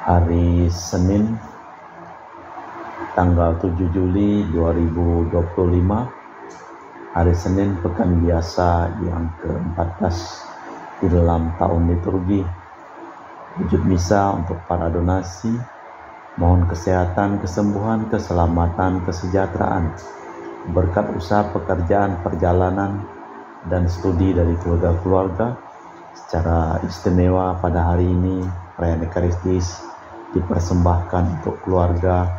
Hari Senin tanggal 7 Juli 2025, hari Senin pekan biasa yang ke-14 di dalam tahun liturgi. Wujud misa untuk para donasi, mohon kesehatan, kesembuhan, keselamatan, kesejahteraan, berkat usaha pekerjaan, perjalanan, dan studi dari keluarga-keluarga. Secara istimewa pada hari ini perayaan Ekaristis dipersembahkan untuk keluarga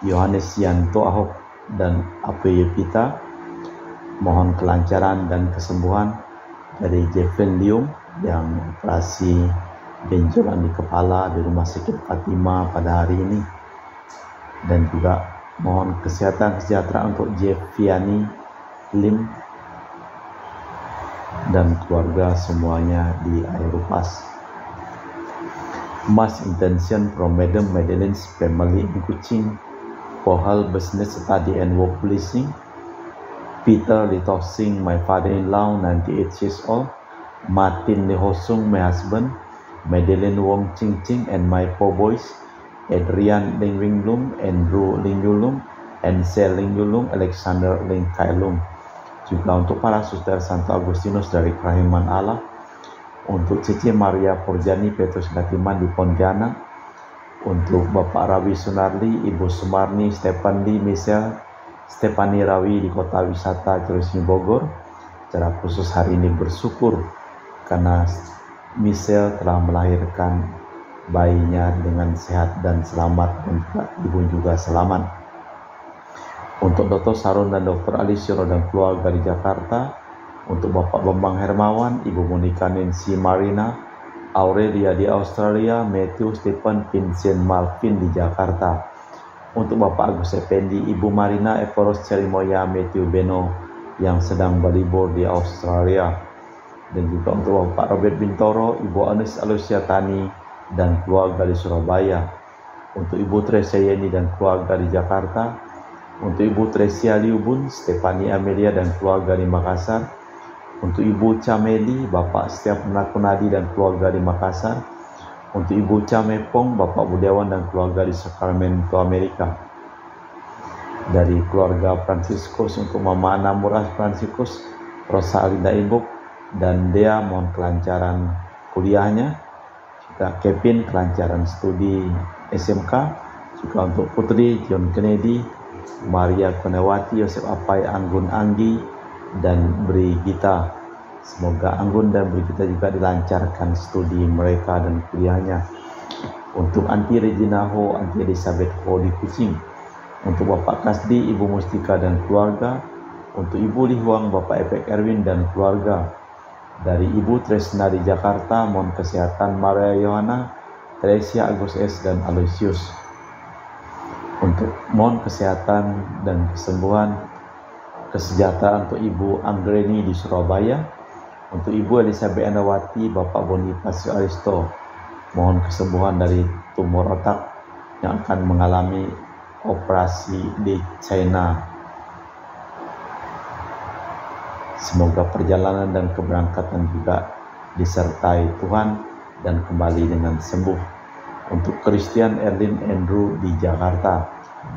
Yohanes Yanto Ahok dan Ape Yepita. Mohon kelancaran dan kesembuhan dari Jeffrey Lium yang operasi benjolan di kepala di Rumah Sakit Fatima pada hari ini, dan juga mohon kesehatan kesejahteraan untuk Jeffiani Lim dan keluarga semuanya di Aeropas. Mass intention from Madam Madeleine's family in Kuching for her business, study and work blessing. Peter Litosing, my father-in-law, 98 years old. Martin Lihosung, my husband. Madeleine Wong Ching Ching and my 4 boys. Adrian Ling Winglung, Andrew Ling Yulung, and Sel Ling Yulung, Alexander Ling Kailung. Juga untuk para suster Santo Agustinus dari Kerahiman Allah, untuk Cici Maria Porjani Petrus Gatiman di Pontianak, untuk Bapak Rawi Sunarli, Ibu Sumarni, Stefan Lee, Michelle, Stefani Rawi di Kota Wisata Ciresmi Bogor. Secara khusus hari ini bersyukur karena Michelle telah melahirkan bayinya dengan sehat dan selamat, dan juga ibu juga selamat. Untuk Dr. Sarun dan Dr. Alisiro dan keluarga di Jakarta, untuk Bapak Bambang Hermawan, Ibu Monica Nancy Marina, Aurelia di Australia, Matthew Stephen Vincent Malvin di Jakarta. Untuk Bapak Agus Effendi, Ibu Marina Eporos Cerimoya, Matthew Beno yang sedang berlibur di Australia. Dan juga untuk Bapak Robert Bintoro, Ibu Anis Alusia Tani dan keluarga di Surabaya. Untuk Ibu Tresia Yeni dan keluarga di Jakarta. Untuk Ibu Tresia Liubun, Stefani Amelia dan keluarga di Makassar. Untuk Ibu Cameli, Bapak Setiap Menakunadi dan keluarga di Makassar. Untuk Ibu Camepong, Bapak Budiawan dan keluarga di Sacramento, Amerika. Dari keluarga Fransiskus, untuk Mama Ana Murah Fransiskus, Rosa Alinda Imbuk, dan Dea mohon kelancaran kuliahnya. Juga Kevin kelancaran studi SMK. Juga untuk Putri John Kennedy, Maria Konewati, Yosef Apai, Anggun Anggi, dan Brigita. Semoga Anggun dan Brigita juga dilancarkan studi mereka dan kuliahnya. Untuk Anti Regina Ho, Anti Elizabeth Ho di Kuching. Untuk Bapak Kasdi, Ibu Mustika dan keluarga. Untuk Ibu Lihuang, Bapak Epek Erwin dan keluarga. Dari Ibu Tresna di Jakarta, mohon kesehatan Maria Yohana, Teresia Agus S dan Aloysius. Untuk mohon kesehatan dan kesembuhan, kesejahteraan untuk Ibu Anggreni di Surabaya. Untuk Ibu Elizabeth Anawati, Bapak Bonifacio Aristo, mohon kesembuhan dari tumor otak yang akan mengalami operasi di China. Semoga perjalanan dan keberangkatan juga disertai Tuhan dan kembali dengan sembuh. Untuk Christian Erlin Andrew di Jakarta,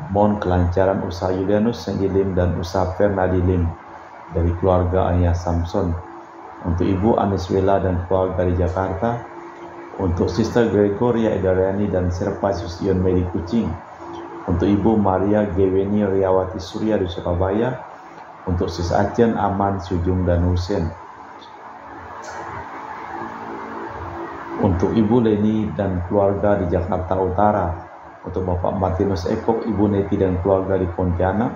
mohon kelancaran usaha Julianus Sanjilim dan usaha Fernadi Lim dari keluarga Ayah Samson. Untuk Ibu Aniswela dan keluarga di Jakarta. Untuk Sister Gregoria Edariani dan Serpa Susion Medi Kuching. Untuk Ibu Maria Geweni Riawati Surya di Surabaya. Untuk Sis Acen Aman Sujung dan Husen. Untuk Ibu Leni dan keluarga di Jakarta Utara. Untuk Bapak Martinus Ekok, Ibu Neti dan keluarga di Pontianak.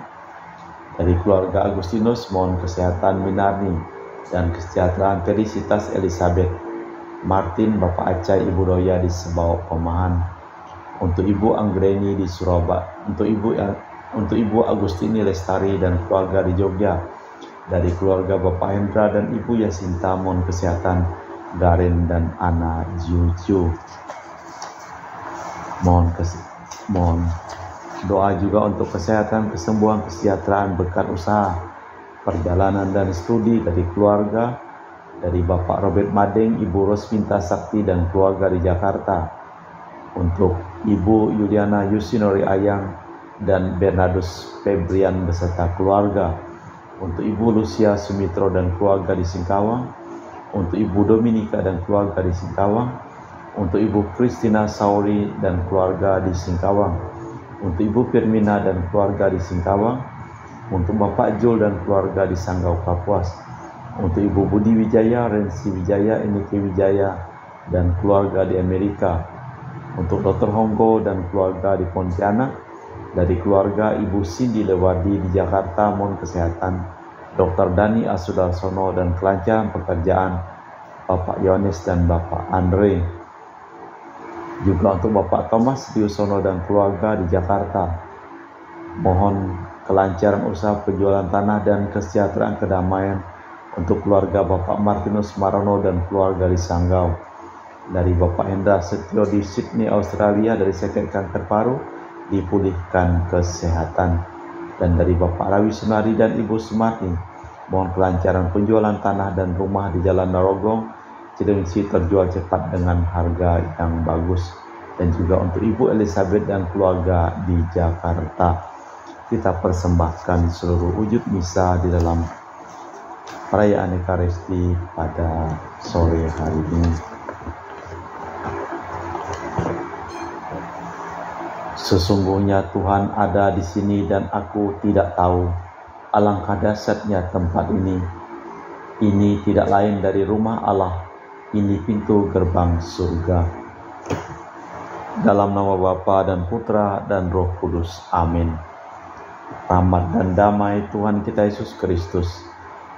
Dari keluarga Agustinus mohon kesehatan Minarni dan kesejahteraan Felicitas Elizabeth Martin, Bapak Acai, Ibu Roya di Sebao Pemahan. Untuk Ibu Anggreni di Surabaya. Untuk Ibu Agustini Lestari dan keluarga di Jogja. Dari keluarga Bapak Hendra dan Ibu Yasinta mohon kesehatan Garin dan Ana Juju. Mohon doa juga untuk kesehatan, kesembuhan, kesejahteraan, berkat usaha, perjalanan dan studi dari keluarga, dari Bapak Robert Madeng, Ibu Rosminta Sakti dan keluarga di Jakarta. untuk Ibu Yuliana Yusinori Ayang dan Bernardus Febrian beserta keluarga, untuk Ibu Lucia Sumitro dan keluarga di Singkawang, untuk Ibu Dominika dan keluarga di Singkawang, untuk Ibu Christina Sauri dan keluarga di Singkawang, untuk Ibu Firmina dan keluarga di Singkawang, untuk Bapak Jul dan keluarga di Sanggau Kapuas, untuk Ibu Budi Wijaya, Rensi Wijaya, Enike Wijaya dan keluarga di Amerika, untuk Dr. Honggo dan keluarga di Pontianak, dari keluarga Ibu Cindy Lewardi di Jakarta, mohon kesehatan Dr. Dani Asudarsono dan kelancaran pekerjaan Bapak Yohanes dan Bapak Andre. Juga untuk Bapak Thomas Diusono dan keluarga di Jakarta, mohon kelancaran usaha penjualan tanah dan kesejahteraan kedamaian untuk keluarga Bapak Martinus Marono dan keluarga di Sanggau. Dari Bapak Hendra Setio di Sydney, Australia, dari sakit kanker paru dipulihkan kesehatan. Dan dari Bapak Rawi Sunari dan Ibu Sumarni, mohon kelancaran penjualan tanah dan rumah di Jalan Narogong, Cilengsi terjual cepat dengan harga yang bagus. Dan juga untuk Ibu Elizabeth dan keluarga di Jakarta. Kita persembahkan seluruh wujud misa di dalam perayaan Ekaristi pada sore hari ini. Sesungguhnya Tuhan ada di sini dan aku tidak tahu. Alangkah dahsyatnya tempat ini. Ini tidak lain dari rumah Allah. Ini pintu gerbang surga. Dalam nama Bapa dan Putra dan Roh Kudus. Amin. Rahmat dan damai Tuhan kita Yesus Kristus,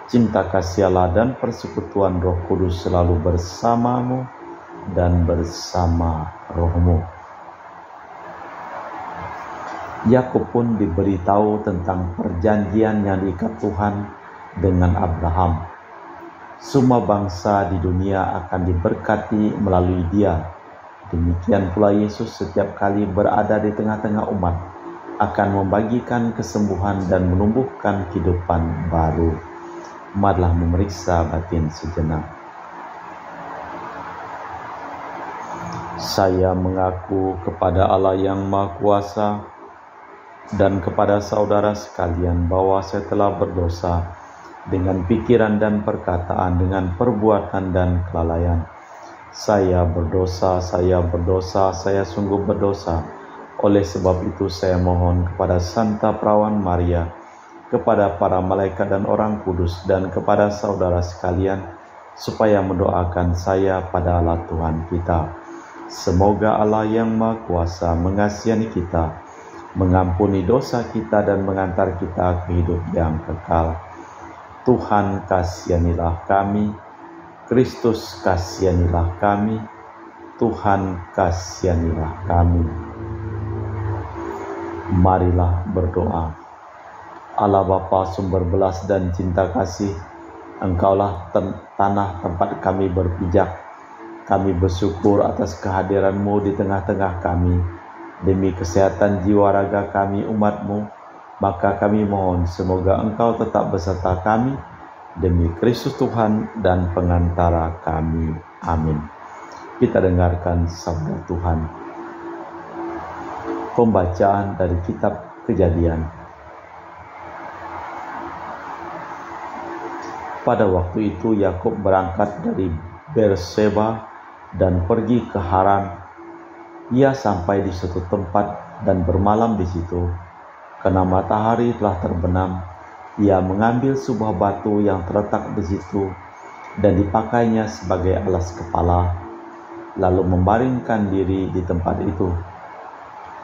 cinta kasih Allah dan persekutuan Roh Kudus selalu bersamamu dan bersama rohmu. Yakub pun diberitahu tentang perjanjian yang diikat Tuhan dengan Abraham. Semua bangsa di dunia akan diberkati melalui dia. Demikian pula Yesus setiap kali berada di tengah-tengah umat akan membagikan kesembuhan dan menumbuhkan kehidupan baru. Marilah memeriksa batin sejenak. Saya mengaku kepada Allah yang Maha Kuasa dan kepada saudara sekalian bahwa saya telah berdosa dengan pikiran dan perkataan, dengan perbuatan dan kelalaian. Saya berdosa, saya sungguh berdosa. Oleh sebab itu saya mohon kepada Santa Perawan Maria, kepada para malaikat dan orang kudus, dan kepada saudara sekalian, supaya mendoakan saya pada Allah Tuhan kita. Semoga Allah yang Maha Kuasa mengasihani kita, mengampuni dosa kita, dan mengantar kita ke hidup yang kekal. Tuhan kasihanilah kami, Kristus kasihanilah kami, Tuhan kasihanilah kami. Marilah berdoa. Allah Bapa sumber belas dan cinta kasih, Engkaulah tanah tempat kami berpijak. Kami bersyukur atas kehadiran-Mu di tengah-tengah kami. Demi kesehatan jiwa raga kami umat-Mu, maka kami mohon semoga Engkau tetap beserta kami, demi Kristus Tuhan dan pengantara kami. Amin. Kita dengarkan sabda Tuhan. Pembacaan dari kitab Kejadian. Pada waktu itu Yakub berangkat dari Berseba dan pergi ke Haran. Ia sampai di suatu tempat dan bermalam di situ. Karena matahari telah terbenam, ia mengambil sebuah batu yang terletak di situ dan dipakainya sebagai alas kepala, lalu membaringkan diri di tempat itu.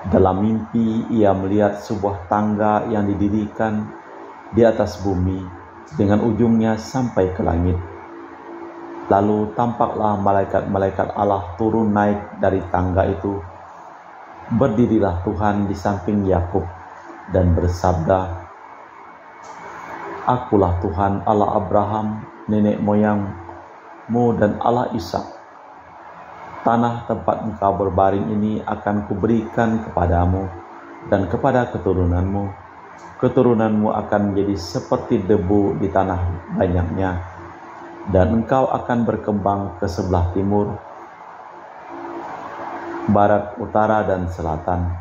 Dalam mimpi ia melihat sebuah tangga yang didirikan di atas bumi dengan ujungnya sampai ke langit. Lalu tampaklah malaikat-malaikat Allah turun naik dari tangga itu. Berdirilah Tuhan di samping Yakub dan bersabda, Akulah Tuhan Allah Abraham, nenek moyangmu, dan Allah Ishak. Tanah tempat engkau berbaring ini akan kuberikan kepadamu dan kepada keturunanmu. Keturunanmu akan menjadi seperti debu di tanah banyaknya, dan engkau akan berkembang ke sebelah timur barat, utara, dan selatan.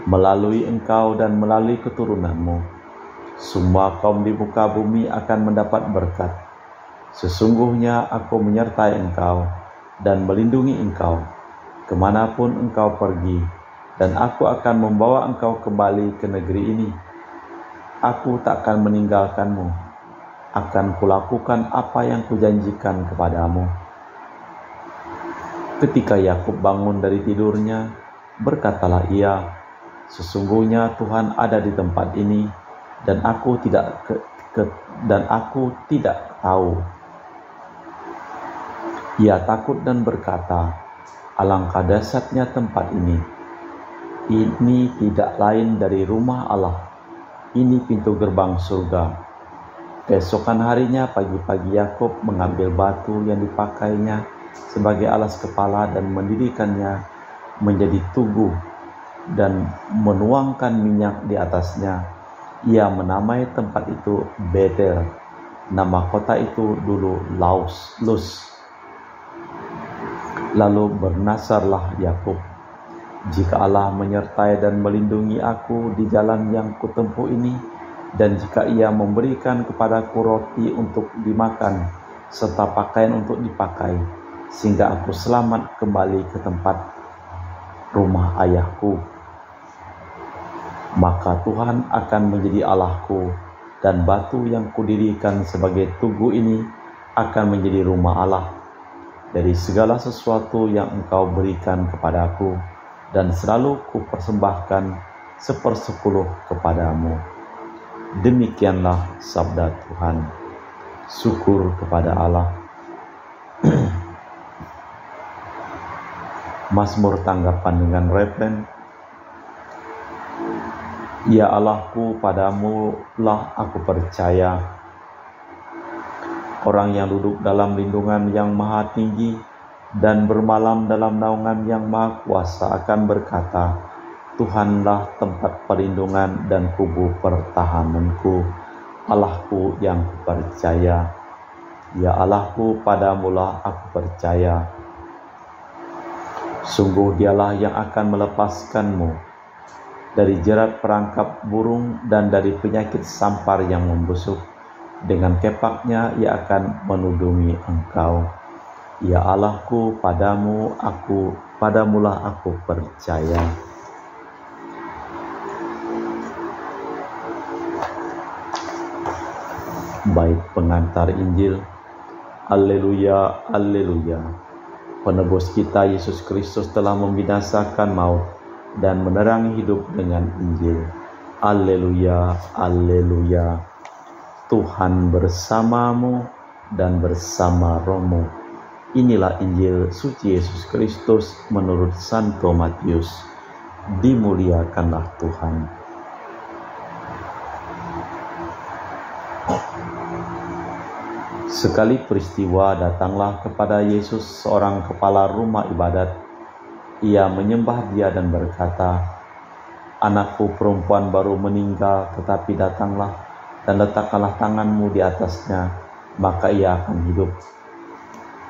Melalui engkau dan melalui keturunanmu, semua kaum di muka bumi akan mendapat berkat. Sesungguhnya aku menyertai engkau dan melindungi engkau kemanapun engkau pergi, dan aku akan membawa engkau kembali ke negeri ini. Aku tak akan meninggalkanmu, akan kulakukan apa yang kujanjikan kepadamu. Ketika Yakub bangun dari tidurnya, berkatalah ia, sesungguhnya Tuhan ada di tempat ini, dan aku tidak tahu. Ia takut dan berkata, alangkah dahsyatnya tempat ini. Ini tidak lain dari rumah Allah. Ini pintu gerbang surga. Keesokan harinya pagi-pagi Yakub mengambil batu yang dipakainya sebagai alas kepala dan mendirikannya menjadi tugu dan menuangkan minyak di atasnya. Ia menamai tempat itu Betel. Nama kota itu dulu Luz. Lalu bernasarlah Yakub, jika Allah menyertai dan melindungi aku di jalan yang kutempuh ini, dan jika ia memberikan kepadaku roti untuk dimakan, serta pakaian untuk dipakai, sehingga aku selamat kembali ke tempat rumah ayahku, maka Tuhan akan menjadi Allahku, dan batu yang kudirikan sebagai tugu ini akan menjadi rumah Allah. Dari segala sesuatu yang engkau berikan kepadaku, dan selalu kupersembahkan 1/10 kepadamu. Demikianlah sabda Tuhan. Syukur kepada Allah. Mazmur tanggapan dengan refren. Ya Allahku, padamu lah aku percaya. Orang yang duduk dalam lindungan yang maha tinggi dan bermalam dalam naungan yang maha kuasa akan berkata, Tuhanlah tempat perlindungan dan kubu pertahananku, Allahku yang kupercaya. Ya Allahku, padamulah aku percaya. Sungguh dialah yang akan melepaskanmu dari jerat perangkap burung dan dari penyakit sampar yang membusuk. Dengan kepaknya ia akan menudungi engkau. Ya Allahku, padamulah aku percaya. Bait pengantar Injil. Alleluia, alleluia. Penebus kita Yesus Kristus telah membinasakan maut dan menerangi hidup dengan Injil. Alleluia, alleluia. Tuhan bersamamu dan bersama rohmu. Inilah Injil suci Yesus Kristus menurut Santo Matius. Dimuliakanlah Tuhan. Sekali peristiwa datanglah kepada Yesus seorang kepala rumah ibadat. Ia menyembah dia dan berkata, anakku perempuan baru meninggal, tetapi datanglah dan letakkanlah tanganmu di atasnya, maka ia akan hidup.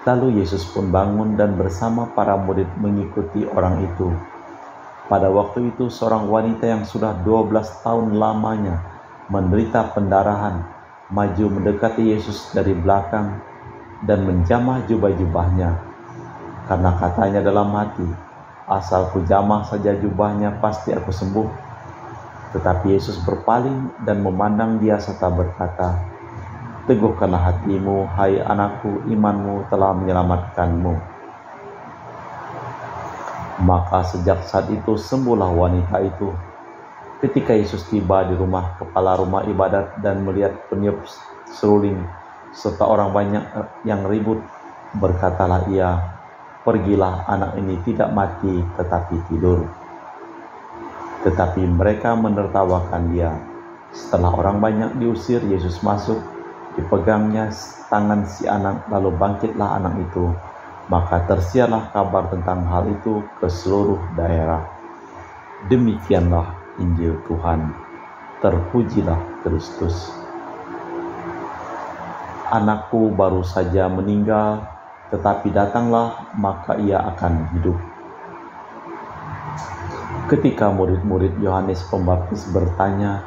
Lalu Yesus pun bangun dan bersama para murid mengikuti orang itu. Pada waktu itu seorang wanita yang sudah 12 tahun lamanya menderita pendarahan, maju mendekati Yesus dari belakang dan menjamah jubah-jubahnya, karena katanya dalam hati, asal ku jamah saja jubahnya pasti aku sembuh. Tetapi Yesus berpaling dan memandang dia serta berkata, teguhkanlah hatimu, hai anakku, imanmu telah menyelamatkanmu. Maka sejak saat itu sembuhlah wanita itu. Ketika Yesus tiba di rumah kepala rumah ibadat dan melihat peniup seruling serta orang banyak yang ribut, berkatalah ia, pergilah, anak ini tidak mati tetapi tidur. Tetapi mereka menertawakan dia. Setelah orang banyak diusir, Yesus masuk, dipegangnya tangan si anak, lalu bangkitlah anak itu. Maka tersiarlah kabar tentang hal itu ke seluruh daerah. Demikianlah Injil Tuhan. Terpujilah Kristus. Anakku baru saja meninggal, tetapi datanglah, maka ia akan hidup. Ketika murid-murid Yohanes Pembaptis bertanya,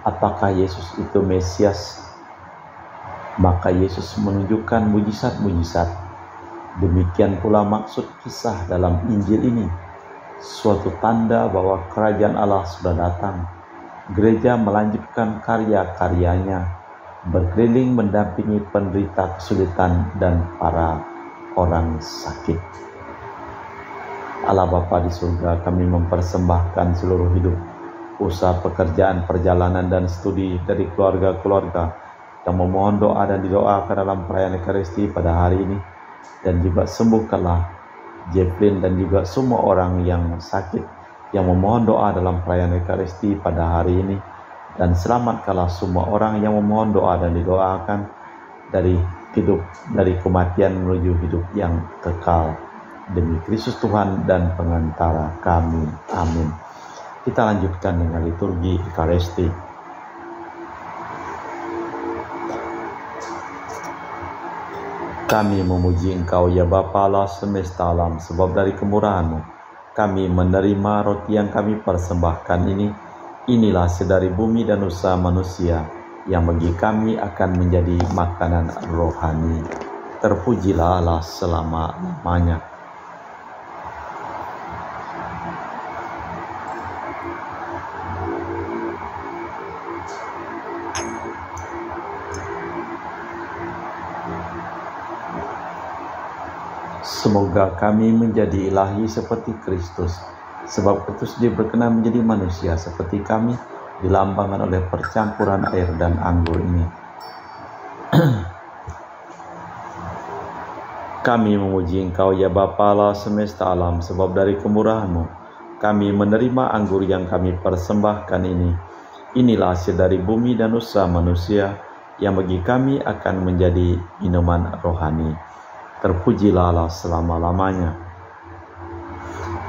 apakah Yesus itu Mesias? Maka Yesus menunjukkan mujizat-mujizat. Demikian pula maksud kisah dalam Injil ini, suatu tanda bahwa kerajaan Allah sudah datang. Gereja melanjutkan karya-karyanya, berkeliling mendampingi penderita kesulitan dan para orang sakit. Allah Bapa di surga, kami mempersembahkan seluruh hidup, usaha, pekerjaan, perjalanan, dan studi dari keluarga-keluarga yang memohon doa dan didoakan dalam perayaan Ekaristi pada hari ini. Dan juga sembuhkanlah Jeplin dan juga semua orang yang sakit yang memohon doa dalam perayaan Ekaristi pada hari ini. Dan selamatkanlah semua orang yang memohon doa dan didoakan dari hidup, dari kematian menuju hidup yang kekal. Demi Kristus Tuhan dan pengantara kami. Amin. Kita lanjutkan dengan liturgi Ekaristi. Kami memuji Engkau ya Bapa Allah semesta alam, sebab dari kemurahan-Mu kami menerima roti yang kami persembahkan ini. Inilah sedari bumi dan usaha manusia yang bagi kami akan menjadi makanan rohani. Terpujilah Allah selama-lamanya. Semoga kami menjadi ilahi seperti Kristus, sebab Kristus Dia berkenan menjadi manusia seperti kami, dilambangkan oleh percampuran air dan anggur ini. Kami memuji Engkau ya Bapa Allah semesta alam, sebab dari kemurahan-Mu kami menerima anggur yang kami persembahkan ini. Inilah hasil dari bumi dan usaha manusia yang bagi kami akan menjadi minuman rohani. Terpujilah Allah selama-lamanya.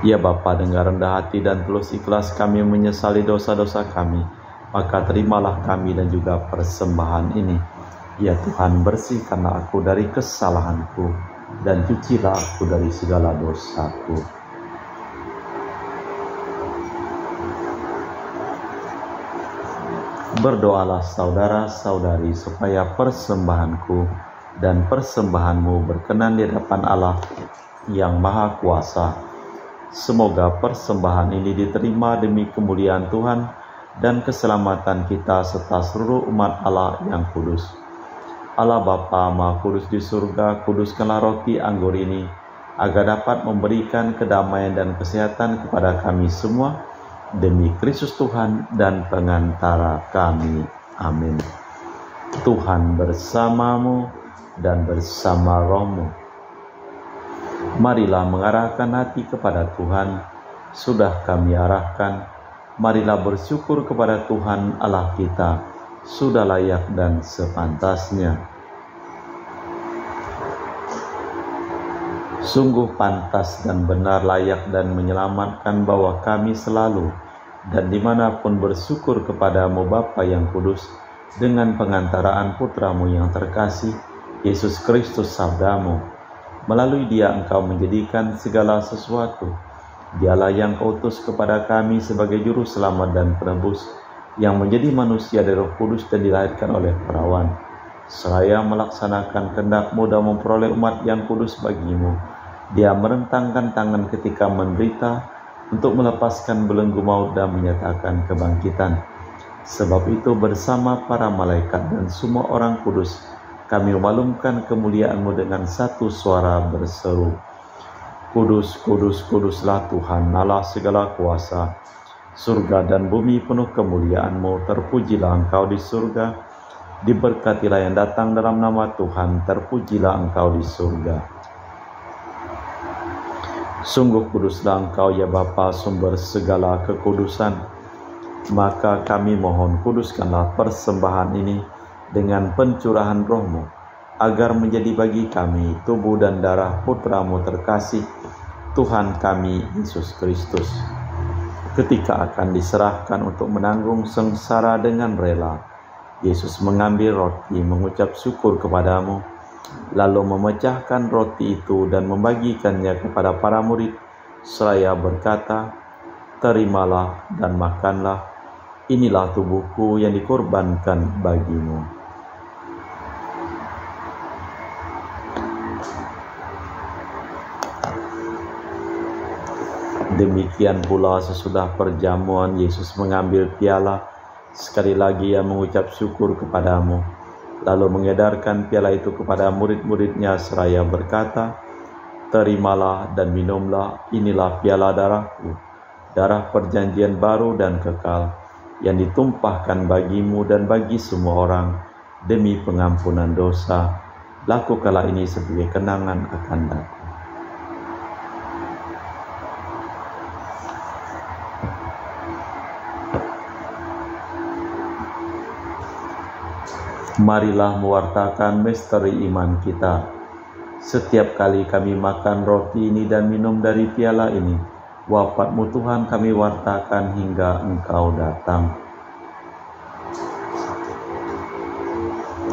Ya Bapa, dengan rendah hati dan tulus ikhlas kami menyesali dosa-dosa kami, maka terimalah kami dan juga persembahan ini. Ya Tuhan, bersihkanlah aku dari kesalahanku dan cucilah aku dari segala dosaku. Berdoalah saudara-saudari supaya persembahanku dan persembahanmu berkenan di hadapan Allah yang Maha Kuasa. Semoga persembahan ini diterima demi kemuliaan Tuhan dan keselamatan kita serta seluruh umat Allah yang kudus. Allah Bapa Maha Kudus di surga, kuduskanlah roti anggur ini agar dapat memberikan kedamaian dan kesehatan kepada kami semua demi Kristus Tuhan dan pengantara kami. Amin. Tuhan bersamamu dan bersama rohmu. Marilah mengarahkan hati kepada Tuhan. Sudah kami arahkan, marilah bersyukur kepada Tuhan Allah kita. Sudah layak dan sepantasnya. Sungguh pantas dan benar, layak dan menyelamatkan bahwa kami selalu dan dimanapun bersyukur kepadamu Bapa yang kudus, dengan pengantaraan Putramu yang terkasih, Yesus Kristus sabdamu. Melalui Dia Engkau menjadikan segala sesuatu. Dialah yang Kau utus kepada kami sebagai juru selamat dan penebus, yang menjadi manusia dari Roh Kudus dan dilahirkan oleh perawan. Seraya melaksanakan kehendak-Mu dan memperoleh umat yang kudus bagimu, Dia merentangkan tangan ketika menderita untuk melepaskan belenggu maut dan menyatakan kebangkitan. Sebab itu bersama para malaikat dan semua orang kudus, kami memalumkan kemuliaan-Mu dengan satu suara berseru, Kudus, kudus, kuduslah Tuhan Allah segala kuasa. Surga dan bumi penuh kemuliaan-Mu. Terpujilah Engkau di surga. Diberkatilah yang datang dalam nama Tuhan. Terpujilah Engkau di surga. Sungguh kuduslah Engkau ya Bapa, sumber segala kekudusan. Maka kami mohon, kuduskanlah persembahan ini dengan pencurahan Roh-Mu, agar menjadi bagi kami tubuh dan darah Putra-Mu terkasih, Tuhan kami Yesus Kristus. Ketika akan diserahkan untuk menanggung sengsara dengan rela, Yesus mengambil roti, mengucap syukur kepadamu, lalu memecahkan roti itu dan membagikannya kepada para murid, seraya berkata, terimalah dan makanlah, inilah tubuhku yang dikorbankan bagimu. Demikian pula sesudah perjamuan Yesus mengambil piala, sekali lagi ia mengucap syukur kepadamu, lalu mengedarkan piala itu kepada murid-muridnya seraya berkata, terimalah dan minumlah, inilah piala darahku, darah perjanjian baru dan kekal, yang ditumpahkan bagimu dan bagi semua orang demi pengampunan dosa. Lakukanlah ini sebagai kenangan akan aku. Marilah mewartakan misteri iman kita. Setiap kali kami makan roti ini dan minum dari piala ini, wafat-Mu Tuhan kami wartakan hingga Engkau datang.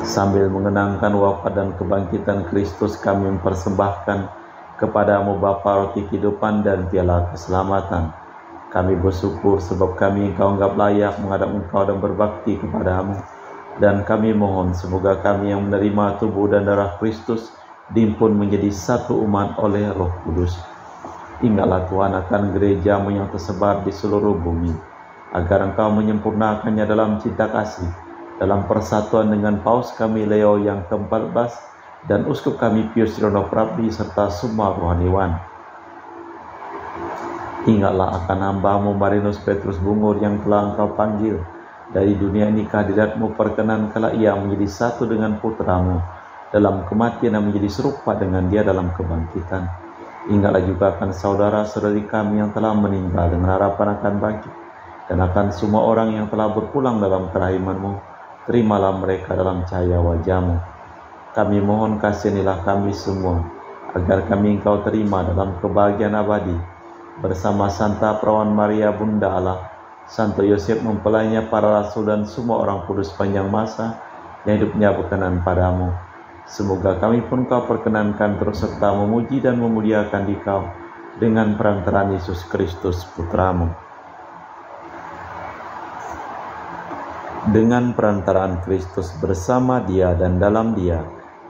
Sambil mengenangkan wafat dan kebangkitan Kristus, kami mempersembahkan kepadamu Bapa roti kehidupan dan piala keselamatan. Kami bersyukur sebab kami Engkau anggap layak menghadap Engkau dan berbakti kepadamu. Dan kami mohon semoga kami yang menerima tubuh dan darah Kristus dihimpun menjadi satu umat oleh Roh Kudus. Ingatlah Tuhan akan gereja-Mu yang tersebar di seluruh bumi, agar Engkau menyempurnakannya dalam cinta kasih, dalam persatuan dengan Paus kami Leo yang ke-14 dan Uskup kami Pius Rono Prabdi serta semua rohaniwan. Ingatlah akan hamba-Mu Marinus Petrus Bungur yang telah Engkau panggil dari dunia ini, kehadirat-Mu perkenankanlah ia menjadi satu dengan putra-Mu dalam kematian dan menjadi serupa dengan Dia dalam kebangkitan. Ingatlah juga akan saudara-saudari kami yang telah meninggal dengan harapan akan bangkit, dan akan semua orang yang telah berpulang dalam kerahiman-Mu. Terimalah mereka dalam cahaya wajah-Mu. Kami mohon kasihanilah kami semua, agar kami Engkau terima dalam kebahagiaan abadi bersama Santa Perawan Maria Bunda Allah, Santo Yosef mempelainya, para rasul dan semua orang kudus panjang masa yang hidupnya berkenan padamu. Semoga kami pun Kau perkenankan terus serta memuji dan memuliakan Dikau dengan perantaraan Yesus Kristus Putra-Mu. Dengan perantaraan Kristus bersama Dia dan dalam Dia,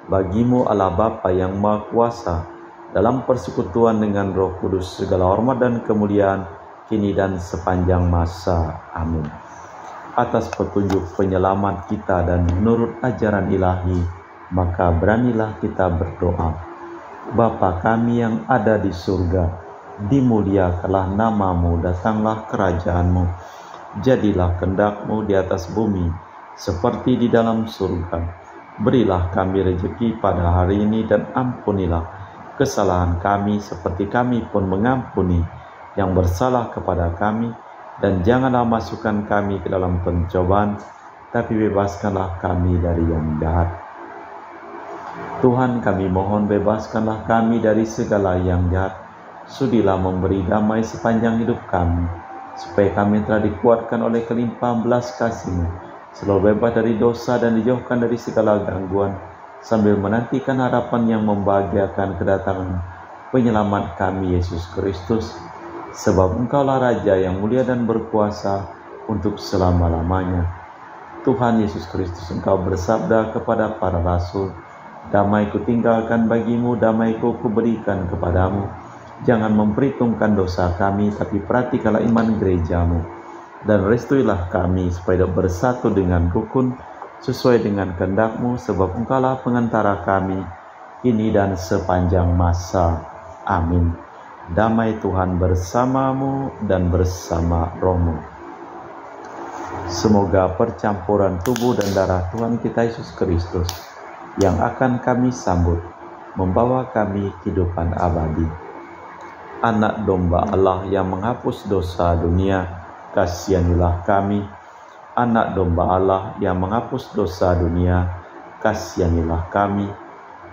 bagi-Mu Allah Bapa yang Maha Kuasa, dalam persekutuan dengan Roh Kudus segala hormat dan kemuliaan kini dan sepanjang masa. Amin. Atas petunjuk penyelamat kita dan menurut ajaran ilahi, maka beranilah kita berdoa. Bapa kami yang ada di surga, dimuliakanlah nama-Mu, datanglah kerajaan-Mu, jadilah kehendak-Mu di atas bumi seperti di dalam surga. Berilah kami rezeki pada hari ini dan ampunilah kesalahan kami seperti kami pun mengampuni yang bersalah kepada kami, dan janganlah masukkan kami ke dalam pencobaan, tapi bebaskanlah kami dari yang jahat. Tuhan, kami mohon bebaskanlah kami dari segala yang jahat. Sudilah memberi damai sepanjang hidup kami, supaya kami telah dikuatkan oleh kelimpahan belas kasih-Mu, selalu bebas dari dosa dan dijauhkan dari segala gangguan, sambil menantikan harapan yang membahagiakan kedatangan penyelamat kami Yesus Kristus. Sebab Engkaulah Raja yang mulia dan berkuasa untuk selama-lamanya. Tuhan Yesus Kristus, Engkau bersabda kepada para rasul, damai-Ku tinggalkan bagimu, damai-Ku kuberikan kepadamu. Jangan memperhitungkan dosa kami, tapi perhatikanlah iman gereja-Mu. Dan restuilah kami supaya bersatu dengan rukun, sesuai dengan kehendak-Mu, sebab Engkaulah pengantara kami, kini dan sepanjang masa. Amin. Damai Tuhan bersamamu dan bersama rohmu. Semoga percampuran tubuh dan darah Tuhan kita Yesus Kristus yang akan kami sambut membawa kami kehidupan abadi. Anak domba Allah yang menghapus dosa dunia, kasihanilah kami. Anak domba Allah yang menghapus dosa dunia, kasihanilah kami.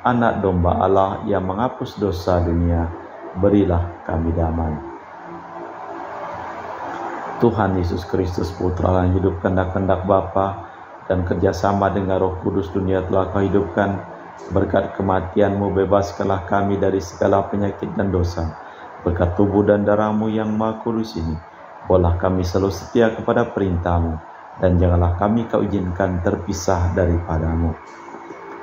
Anak domba Allah yang menghapus dosa dunia, berilah kami damai. Tuhan Yesus Kristus Putra yang hidup kehendak-kehendak Bapa dan kerjasama dengan Roh Kudus dunia telah Kau hidupkan. Berkat kematian-Mu bebaskanlah kami dari segala penyakit dan dosa. Berkat tubuh dan darah-Mu yang Maha Kudus ini, Buatlah kami selalu setia kepada perintah-Mu, dan janganlah kami Kau izinkan terpisah daripadamu.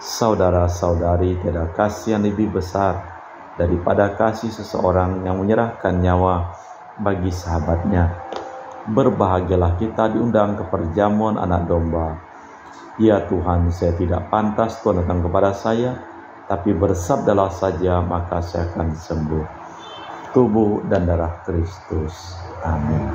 Saudara-saudari, tiada kasih yang lebih besar daripada kasih seseorang yang menyerahkan nyawa bagi sahabatnya. Berbahagialah kita diundang ke perjamuan anak domba. Ya Tuhan, saya tidak pantas Tuhan datang kepada saya, tapi bersabdalah saja maka saya akan sembuh. Tubuh dan darah Kristus. Amin.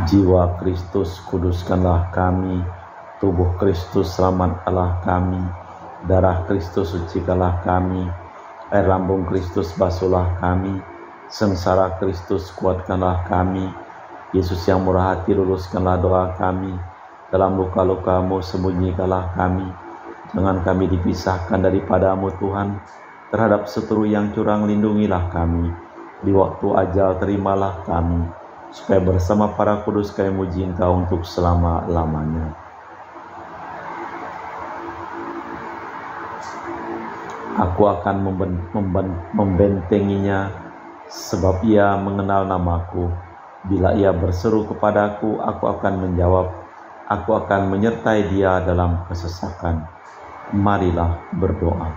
Jiwa Kristus, kuduskanlah kami. Tubuh Kristus, selamatkanlah kami. Darah Kristus, sucikanlah kami. Air lambung Kristus, basuhlah kami. Sengsara Kristus, kuatkanlah kami. Yesus yang murah hati, luluskanlah doa kami. Dalam luka-luka-Mu, sembunyikanlah kami. Jangan kami dipisahkan daripada-Mu Tuhan. Terhadap seteru yang curang, lindungilah kami. Di waktu ajal, terimalah kami, supaya bersama para kudus kami muji Engkau untuk selama-lamanya. Aku akan membentenginya, sebab ia mengenal namaku. Bila ia berseru kepadaku, aku akan menjawab. Aku akan menyertai dia dalam kesesakan. Marilah berdoa.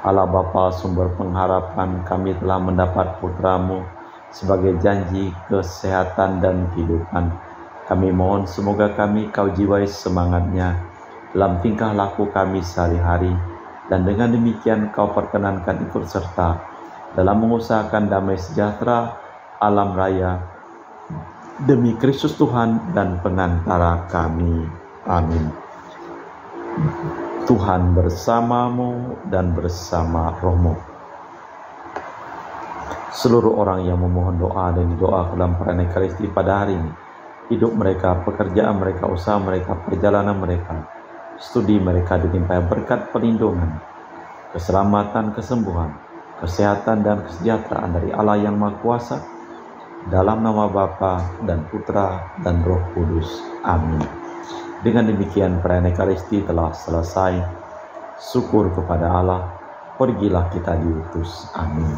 Allah Bapa, sumber pengharapan, kami telah mendapat putra-Mu sebagai janji kesehatan dan kehidupan. Kami mohon semoga kami Kau jiwai semangatnya dalam tingkah laku kami sehari-hari, dan dengan demikian Kau perkenankan ikut serta dalam mengusahakan damai sejahtera alam raya demi Kristus Tuhan dan pengantara kami. Amin. Tuhan bersamamu dan bersama rohmu. Seluruh orang yang memohon doa dan doa dalam perayaan Ekaristi pada hari ini, hidup mereka, pekerjaan mereka, usaha mereka, perjalanan mereka, studi mereka ditimpai berkat perlindungan, keselamatan, kesembuhan, kesehatan dan kesejahteraan dari Allah yang Maha Kuasa, dalam nama Bapa dan Putra dan Roh Kudus. Amin. Dengan demikian perayaan Ekaristi telah selesai. Syukur kepada Allah. Pergilah kita diutus. Amin.